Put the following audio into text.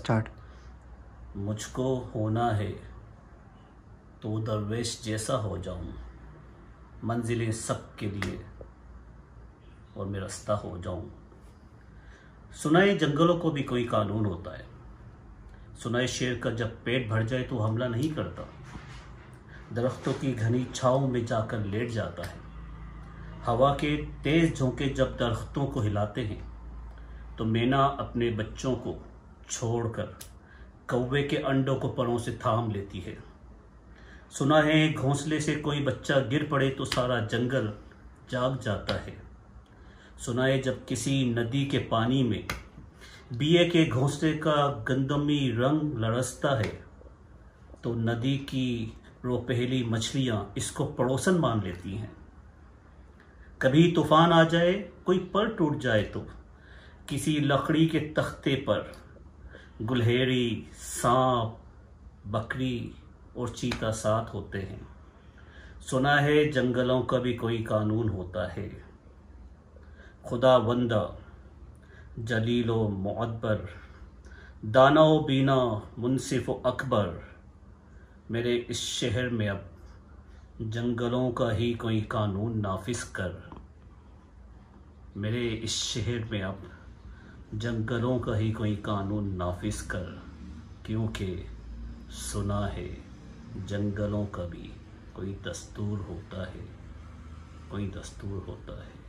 Start. मुझको होना है तो दरवेश जैसा हो जाऊं, मंजिलें सब के लिए और मैं रास्ता हो जाऊं। सुनाए जंगलों को भी कोई कानून होता है। सुनाए शेर का जब पेट भर जाए तो हमला नहीं करता, दरख्तों की घनी छाँव में जाकर लेट जाता है। हवा के तेज झोंके जब दरख्तों को हिलाते हैं तो मैना अपने बच्चों को छोड़कर कौवे के अंडों को परों से थाम लेती है। सुना है घोंसले से कोई बच्चा गिर पड़े तो सारा जंगल जाग जाता है। सुना है जब किसी नदी के पानी में बिये के घोंसले का गंदमी रंग लरसता है तो नदी की रोपहली मछलियां इसको पड़ोसन मान लेती हैं। कभी तूफान आ जाए, कोई पर टूट जाए तो किसी लकड़ी के तख्ते पर गुलहेरी, सांप, बकरी और चीता साथ होते हैं। सुना है जंगलों का भी कोई कानून होता है। खुदा बंदा जलीलो मुअब्बर, दानो बीना मुनसिफ अकबर, मेरे इस शहर में अब जंगलों का ही कोई कानून नाफिज कर। मेरे इस शहर में अब जंगलों का ही कोई कानून नाफिज कर, क्योंकि सुना है जंगलों का भी कोई दस्तूर होता है, कोई दस्तूर होता है।